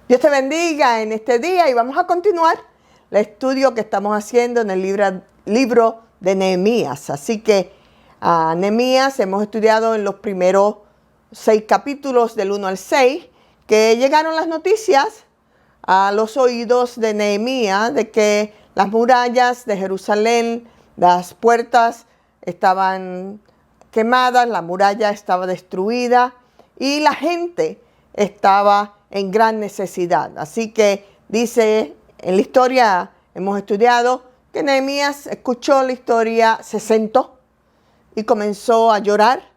Dios te bendiga en este día y vamos a continuar el estudio que estamos haciendo en el libro de Nehemías. Así que Nehemías hemos estudiado en los primeros 6 capítulos del 1 al 6, que llegaron las noticias a los oídos de Nehemías de que las murallas de Jerusalén, las puertas estaban quemadas, la muralla estaba destruida y la gente estaba en gran necesidad. Así que dice, en la historia hemos estudiado que Nehemías escuchó la historia, se sentó y comenzó a llorar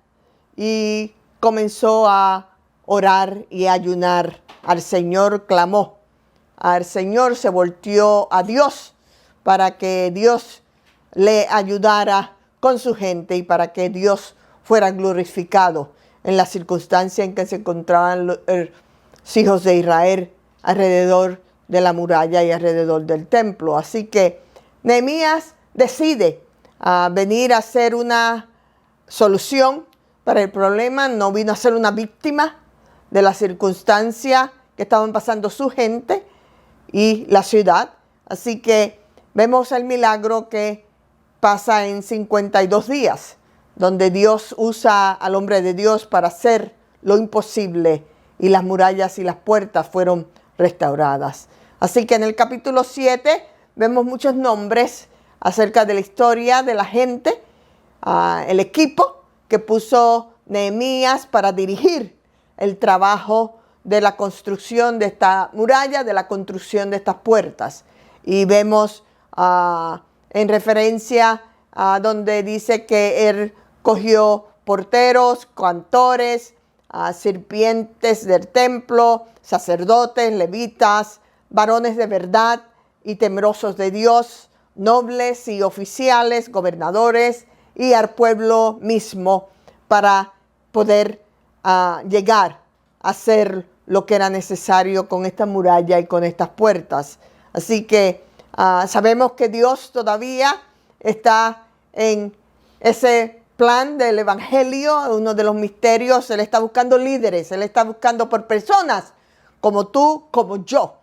y comenzó a orar y a ayunar. Al Señor clamó, al Señor se volteó a Dios para que Dios le ayudara con su gente y para que Dios fuera glorificado en la circunstancia en que se encontraban los hijos de Israel alrededor de la muralla y alrededor del templo. Así que Nehemías decide venir a ser una solución para el problema. No vino a ser una víctima de la circunstancia que estaban pasando su gente y la ciudad. Así que vemos el milagro que pasa en 52 días, donde Dios usa al hombre de Dios para hacer lo imposible y las murallas y las puertas fueron restauradas. Así que en el capítulo 7 vemos muchos nombres acerca de la historia de la gente, el equipo que puso Nehemías para dirigir el trabajo de la construcción de esta muralla, de la construcción de estas puertas. Y vemos en referencia donde dice que él cogió porteros, cantores, sirvientes del templo, sacerdotes, levitas, varones de verdad y temerosos de Dios, nobles y oficiales, gobernadores y al pueblo mismo para poder llegar a hacer lo que era necesario con esta muralla y con estas puertas. Así que sabemos que Dios todavía está en ese plan del evangelio, uno de los misterios. Él está buscando líderes, Él está buscando por personas como tú, como yo,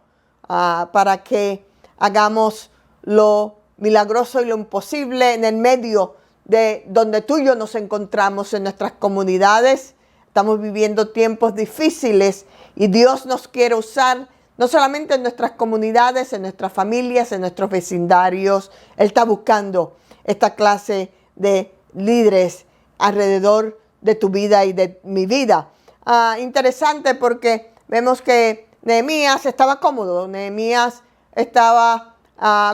para que hagamos lo milagroso y lo imposible en el medio de donde tú y yo nos encontramos en nuestras comunidades. Estamos viviendo tiempos difíciles y Dios nos quiere usar no solamente en nuestras comunidades, en nuestras familias, en nuestros vecindarios. Él está buscando esta clase de líderes alrededor de tu vida y de mi vida. Interesante porque vemos que Nehemías estaba cómodo. Nehemías estaba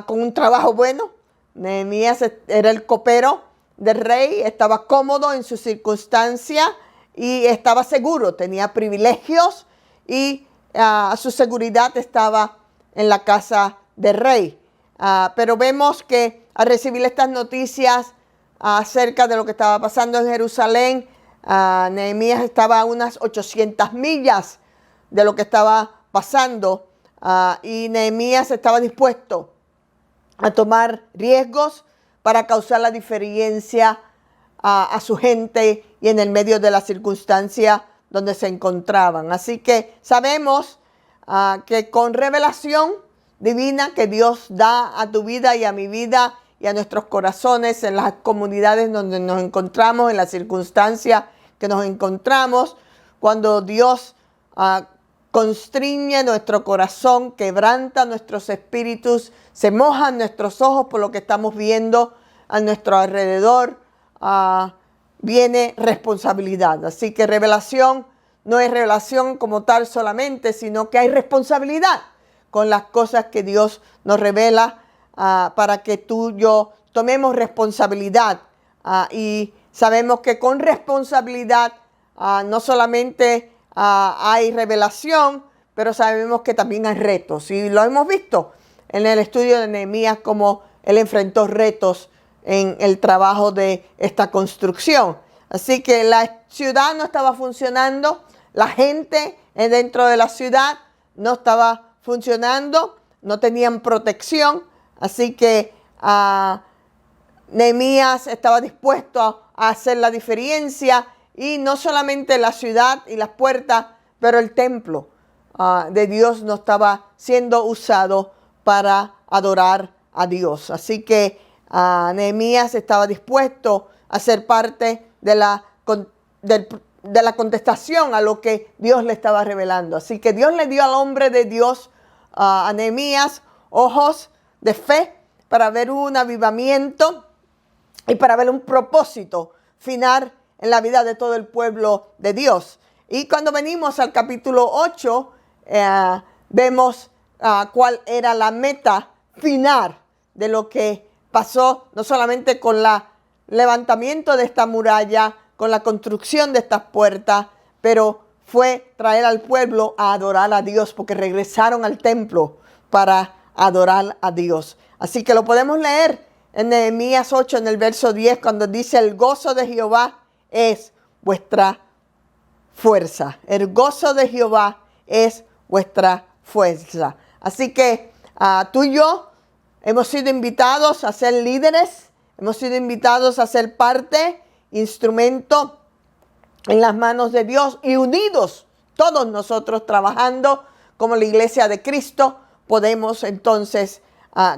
con un trabajo bueno. Nehemías era el copero del rey, estaba cómodo en su circunstancia y estaba seguro, tenía privilegios y su seguridad estaba en la casa del rey. Pero vemos que al recibir estas noticias acerca de lo que estaba pasando en Jerusalén, Nehemías estaba a unas 800 millas de lo que estaba pasando y Nehemías estaba dispuesto a tomar riesgos para causar la diferencia a su gente y en el medio de la circunstancia donde se encontraban. Así que sabemos que con revelación divina que Dios da a tu vida y a mi vida y a nuestros corazones en las comunidades donde nos encontramos, en las circunstancias que nos encontramos, cuando Dios constriñe nuestro corazón, quebranta nuestros espíritus, se mojan nuestros ojos por lo que estamos viendo a nuestro alrededor, viene responsabilidad. Así que revelación no es revelación como tal solamente, sino que hay responsabilidad con las cosas que Dios nos revela para que tú y yo tomemos responsabilidad. Y sabemos que con responsabilidad no solamente hay revelación, pero sabemos que también hay retos. Y lo hemos visto en el estudio de Nehemías, como él enfrentó retos en el trabajo de esta construcción. Así que la ciudad no estaba funcionando, la gente dentro de la ciudad no estaba funcionando, no tenían protección. Así que Nehemías estaba dispuesto a hacer la diferencia, y no solamente la ciudad y las puertas, pero el templo. de Dios no estaba siendo usado para adorar a Dios. Así que Nehemías estaba dispuesto a ser parte de la contestación a lo que Dios le estaba revelando. Así que Dios le dio al hombre de Dios, a Nehemías, ojos de fe para ver un avivamiento y para ver un propósito final en la vida de todo el pueblo de Dios. Y cuando venimos al capítulo 8, vemos cuál era la meta final de lo que pasó, no solamente con el levantamiento de esta muralla, con la construcción de estas puertas, pero fue traer al pueblo a adorar a Dios, porque regresaron al templo para adorar a Dios. Así que lo podemos leer en Nehemías 8, en el verso 10, cuando dice: el gozo de Jehová es vuestra fuerza. El gozo de Jehová es vuestra fuerza. Así que tú y yo hemos sido invitados a ser líderes, hemos sido invitados a ser parte, instrumento en las manos de Dios, y unidos, todos nosotros trabajando como la iglesia de Cristo, podemos entonces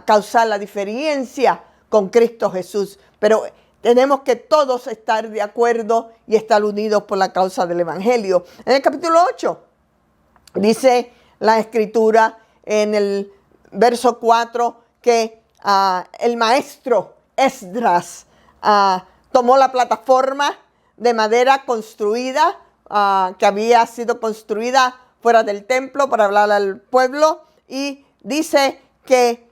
causar la diferencia con Cristo Jesús. Pero tenemos que todos estar de acuerdo y estar unidos por la causa del Evangelio. En el capítulo 8 dice la Escritura en el verso 4 que el maestro Esdras tomó la plataforma de madera construida, que había sido construida fuera del templo para hablar al pueblo, y dice que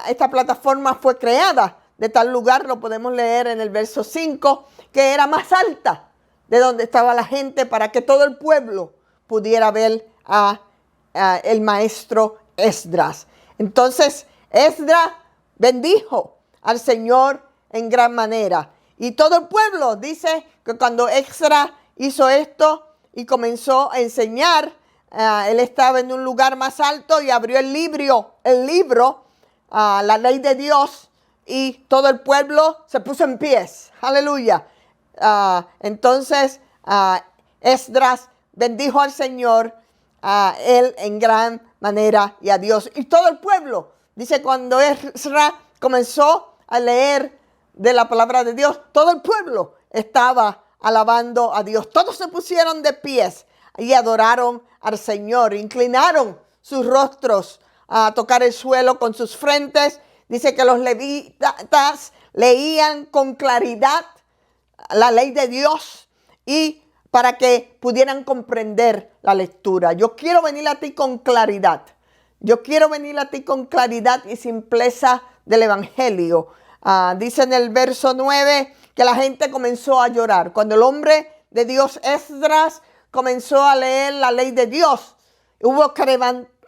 esta plataforma fue creada de tal lugar, lo podemos leer en el verso 5, que era más alta de donde estaba la gente, para que todo el pueblo pudiera ver el maestro Esdras. Entonces Esdras bendijo al Señor en gran manera. Y todo el pueblo dice que cuando Esdras hizo esto y comenzó a enseñar, él estaba en un lugar más alto y abrió el libro, la ley de Dios, y todo el pueblo se puso en pies. Aleluya. Entonces Esdras bendijo al Señor, él en gran manera, y a Dios. Y todo el pueblo, dice, cuando Esdras comenzó a leer de la palabra de Dios, todo el pueblo estaba alabando a Dios. Todos se pusieron de pies y adoraron al Señor, inclinaron sus rostros a tocar el suelo con sus frentes. Dice que los levitas leían con claridad la ley de Dios, y para que pudieran comprender la lectura. Yo quiero venir a ti con claridad. Yo quiero venir a ti con claridad y simpleza del Evangelio. Dice en el verso 9 que la gente comenzó a llorar. Cuando el hombre de Dios Esdras comenzó a leer la ley de Dios, hubo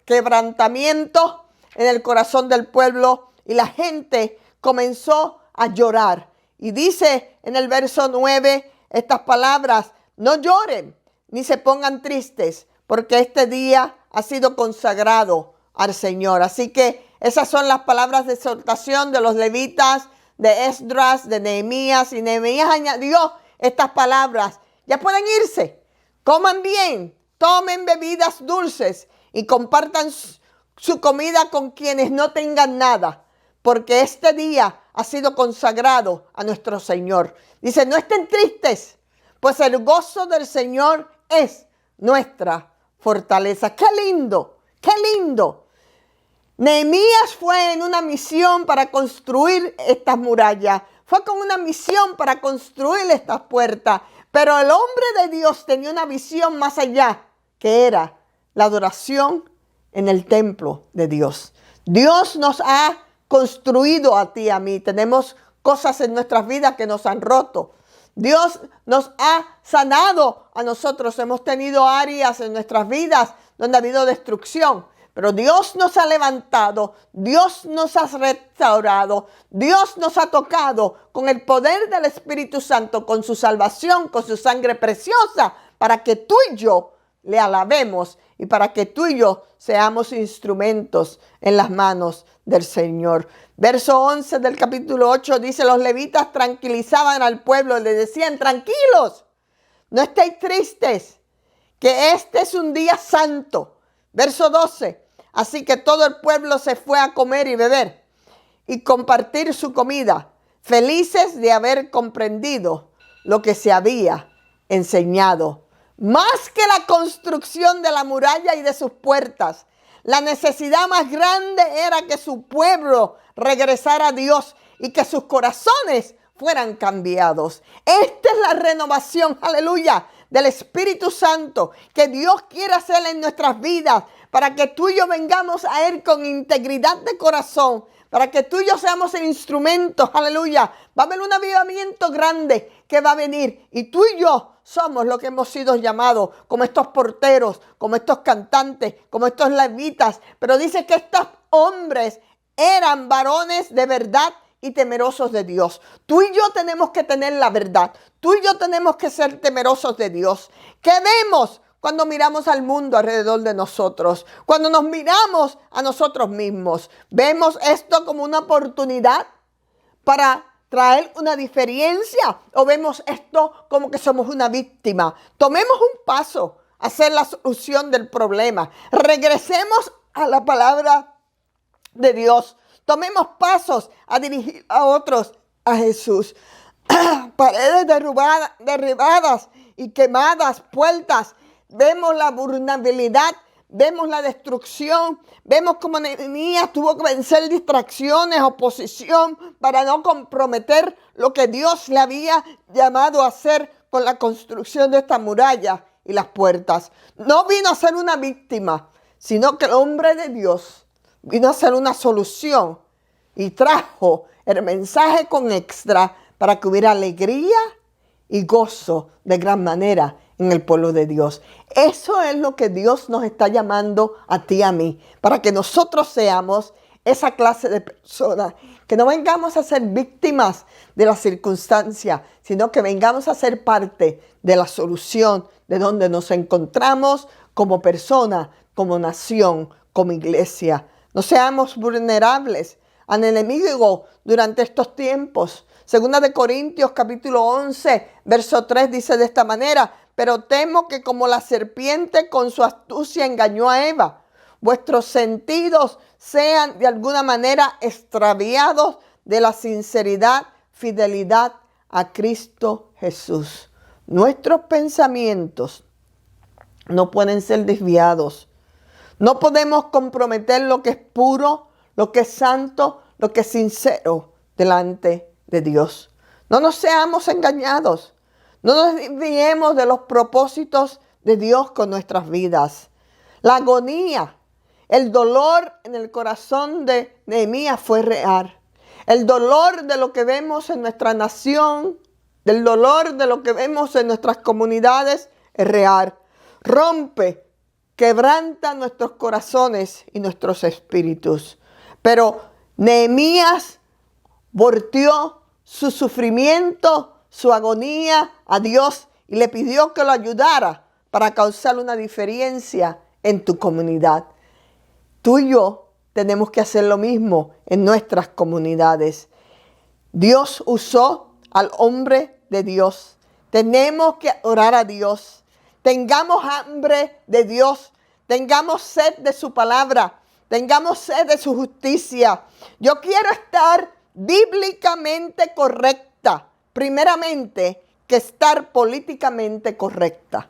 quebrantamiento en el corazón del pueblo y la gente comenzó a llorar. Y dice en el verso 9 estas palabras: no lloren ni se pongan tristes, porque este día ha sido consagrado al Señor. Así que esas son las palabras de exhortación de los levitas, de Esdras, de Nehemías. Y Nehemías añadió estas palabras: ya pueden irse, coman bien, tomen bebidas dulces y compartan su comida con quienes no tengan nada, porque este día ha sido consagrado a nuestro Señor. Dice: no estén tristes, pues el gozo del Señor es nuestra fortaleza. ¡Qué lindo! ¡Qué lindo! Nehemías fue en una misión para construir estas murallas. Fue con una misión para construir estas puertas. Pero el hombre de Dios tenía una visión más allá, que era la adoración en el templo de Dios. Dios nos ha construido a ti y a mí. Tenemos cosas en nuestras vidas que nos han roto. Dios nos ha sanado a nosotros. Hemos tenido áreas en nuestras vidas donde ha habido destrucción. Pero Dios nos ha levantado, Dios nos ha restaurado, Dios nos ha tocado con el poder del Espíritu Santo, con su salvación, con su sangre preciosa, para que tú y yo le alabemos y para que tú y yo seamos instrumentos en las manos del Señor. Verso 11 del capítulo 8 dice: los levitas tranquilizaban al pueblo y le decían: tranquilos, no estéis tristes, que este es un día santo. Verso 12. Así que todo el pueblo se fue a comer y beber y compartir su comida, felices de haber comprendido lo que se había enseñado. Más que la construcción de la muralla y de sus puertas, la necesidad más grande era que su pueblo regresara a Dios y que sus corazones fueran cambiados. Esta es la renovación, aleluya, del Espíritu Santo que Dios quiere hacer en nuestras vidas para que tú y yo vengamos a Él con integridad de corazón, para que tú y yo seamos instrumentos, aleluya. Va a haber un avivamiento grande que va a venir y tú y yo somos lo que hemos sido llamados, como estos porteros, como estos cantantes, como estos levitas. Pero dice que estos hombres eran varones de verdad y temerosos de Dios. Tú y yo tenemos que tener la verdad. Tú y yo tenemos que ser temerosos de Dios. ¿Qué vemos cuando miramos al mundo alrededor de nosotros? Cuando nos miramos a nosotros mismos, ¿vemos esto como una oportunidad para traer una diferencia o vemos esto como que somos una víctima? Tomemos un paso a hacer la solución del problema. Regresemos a la palabra de Dios. Tomemos pasos a dirigir a otros a Jesús. Paredes derribadas y quemadas, puertas. Vemos la vulnerabilidad, vemos la destrucción, vemos cómo Nehemías tuvo que vencer distracciones, oposición, para no comprometer lo que Dios le había llamado a hacer con la construcción de esta muralla y las puertas. No vino a ser una víctima, sino que el hombre de Dios vino a ser una solución y trajo el mensaje con extra para que hubiera alegría y gozo de gran manera en el pueblo de Dios. Eso es lo que Dios nos está llamando a ti y a mí, para que nosotros seamos esa clase de personas, que no vengamos a ser víctimas de las circunstancias, sino que vengamos a ser parte de la solución de donde nos encontramos como persona, como nación, como iglesia. No seamos vulnerables al enemigo durante estos tiempos. Segunda de Corintios capítulo 11, verso 3 dice de esta manera: pero temo que como la serpiente con su astucia engañó a Eva, vuestros sentidos sean de alguna manera extraviados de la sinceridad, fidelidad a Cristo Jesús. Nuestros pensamientos no pueden ser desviados. No podemos comprometer lo que es puro, lo que es santo, lo que es sincero delante de Dios. No nos seamos engañados. No nos desviemos de los propósitos de Dios con nuestras vidas. La agonía, el dolor en el corazón de Nehemías fue real. El dolor de lo que vemos en nuestra nación, del dolor de lo que vemos en nuestras comunidades es real. Rompe, quebranta nuestros corazones y nuestros espíritus. Pero Nehemías volteó su sufrimiento, su agonía a Dios y le pidió que lo ayudara para causar una diferencia en tu comunidad. Tú y yo tenemos que hacer lo mismo en nuestras comunidades. Dios usó al hombre de Dios. Tenemos que orar a Dios. Tengamos hambre de Dios. Tengamos sed de su palabra. Tengamos sed de su justicia. Yo quiero estar bíblicamente correcta. Primeramente, que estar políticamente correcta.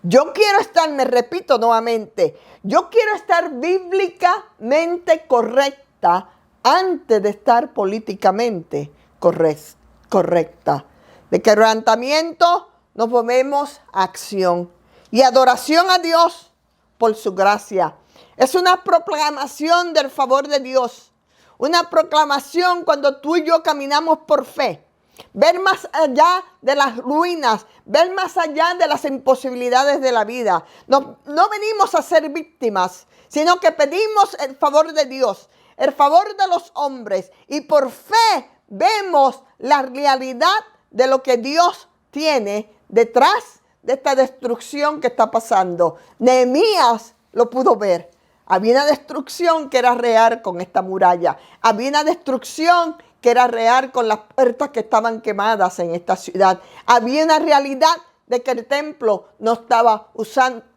Yo quiero estar, me repito nuevamente, yo quiero estar bíblicamente correcta antes de estar políticamente correcta. De quebrantamiento nos movemos a acción y adoración a Dios por su gracia. Es una proclamación del favor de Dios. Una proclamación cuando tú y yo caminamos por fe. Ver más allá de las ruinas, ver más allá de las imposibilidades de la vida. No venimos a ser víctimas, sino que pedimos el favor de Dios, el favor de los hombres. Y por fe vemos la realidad de lo que Dios tiene detrás de esta destrucción que está pasando. Nehemías lo pudo ver. Había una destrucción que era real con esta muralla. Había una destrucción que era real con las puertas que estaban quemadas en esta ciudad. Había una realidad de que el templo no estaba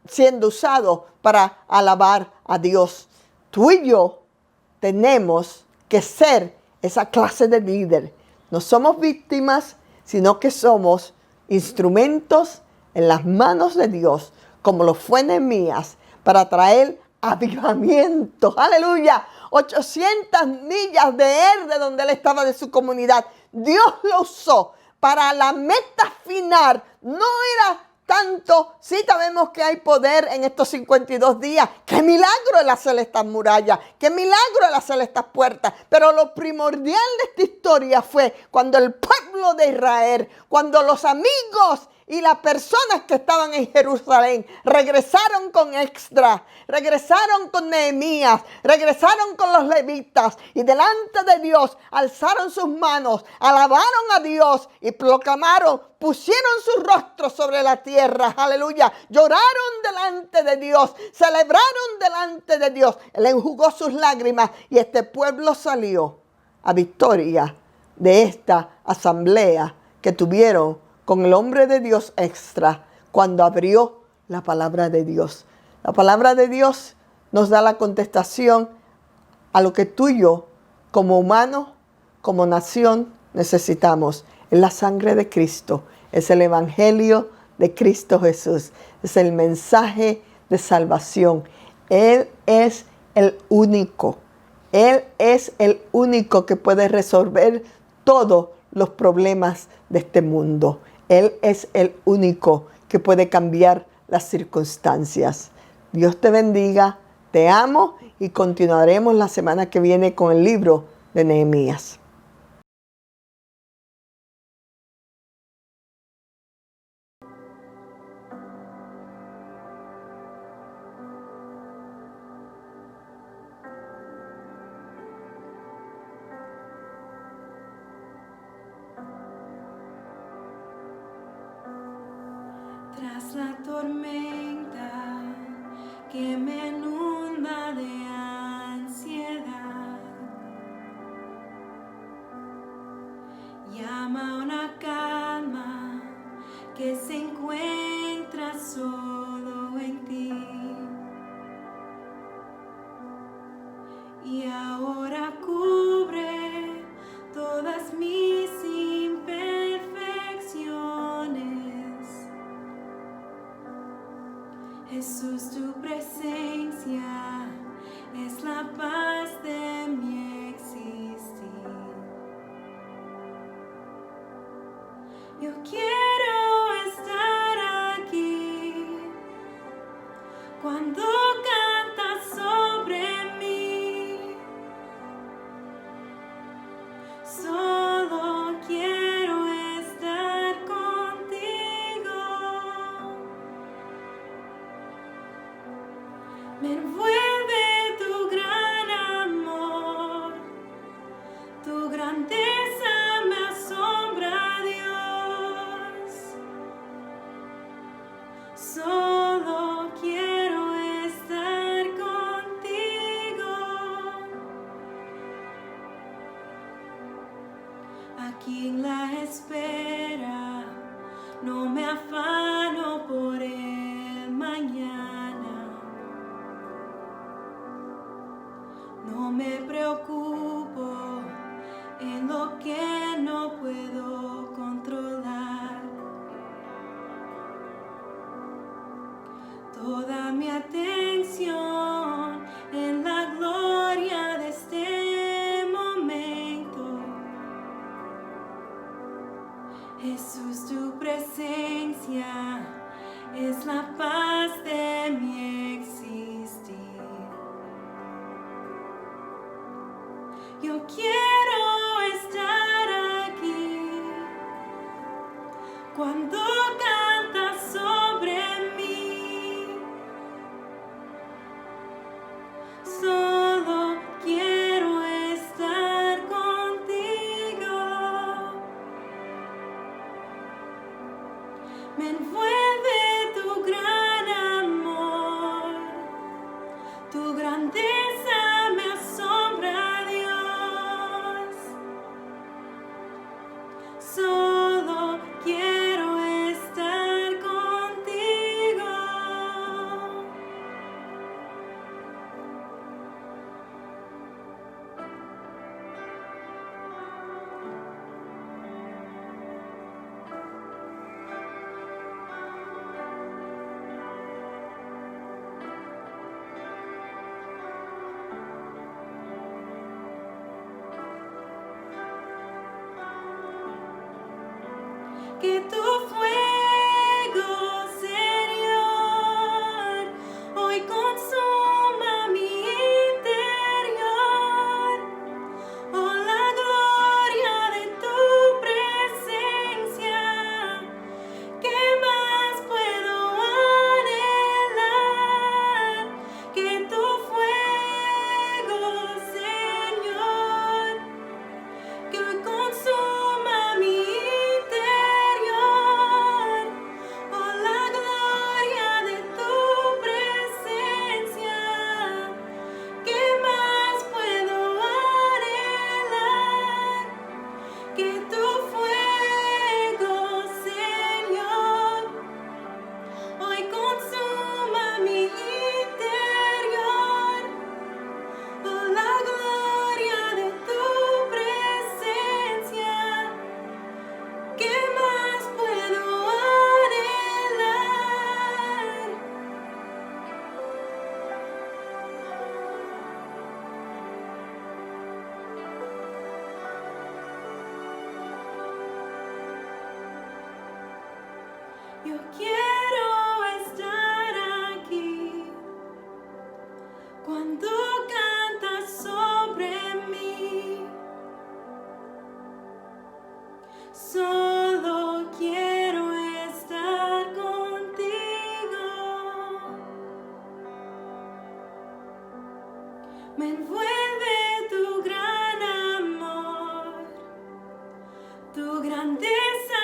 siendo usado para alabar a Dios. Tú y yo tenemos que ser esa clase de líder. No somos víctimas, sino que somos instrumentos en las manos de Dios, como lo fue Nehemías, para traer avivamiento. ¡Aleluya! 800 millas de él, de donde él estaba, de su comunidad. Dios lo usó para la meta final. No era tanto, sí sabemos que hay poder en estos 52 días. ¡Qué milagro el hacer estas murallas! ¡Qué milagro el hacer estas puertas! Pero lo primordial de esta historia fue cuando el pueblo de Israel, cuando los amigos y las personas que estaban en Jerusalén regresaron con extra, regresaron con Nehemías, regresaron con los levitas y delante de Dios alzaron sus manos, alabaron a Dios y proclamaron, pusieron sus rostros sobre la tierra, aleluya, lloraron delante de Dios, celebraron delante de Dios. Él enjugó sus lágrimas y este pueblo salió a victoria de esta asamblea que tuvieron con el hombre de Dios extra cuando abrió la palabra de Dios. La palabra de Dios nos da la contestación a lo que tú y yo, como humanos, como nación, necesitamos. Es la sangre de Cristo, es el evangelio de Cristo Jesús, es el mensaje de salvación. Él es el único. Él es el único que puede resolver todos los problemas de este mundo. Él es el único que puede cambiar las circunstancias. Dios te bendiga, te amo y continuaremos la semana que viene con el libro de Nehemías. Tras la tormenta que me inunda de ansiedad, llama una calma que se encuentra solo en ti. Y ahora cubre todas mis imperfecciones. Jesús, tu presencia es la paz de mi existir. Yo quiero estar aquí cuando cantas sobre mí. Solo quiero estar contigo. Me envuelve tu gran amor, tu grandeza me asombra, Dios. Solo quiero estar contigo. Aquí en la espera, no me afano por el mañana. No me preocupo en lo que no puedo controlar. Toda mi atención en la gloria de este momento. Jesús, tu presencia es la paz de mi existir. Yo quiero estar aquí cuando cantas sobre mí. Solo quiero estar contigo. Me envuelve tu gran amor, tu grandeza me asombra, Dios. Solo quiero estar contigo. que tu fuego, Señor, hoy consuma mi interior. Oh, la gloria de tu presencia, ¿qué más puedo anhelar? Que tu fuego, Señor, que hoy consuma mi interior. Oh, la gloria de tu presencia, ¿qué más puedo anhelar? Que tu fuego, Señor, hoy consuma mi interior. Oh, la gloria de tu presencia, ¿qué más puedo anhelar? Yo quiero estar aquí cuando cantas sobre mí. Solo quiero estar contigo. Me envuelve tu gran amor, tu grandeza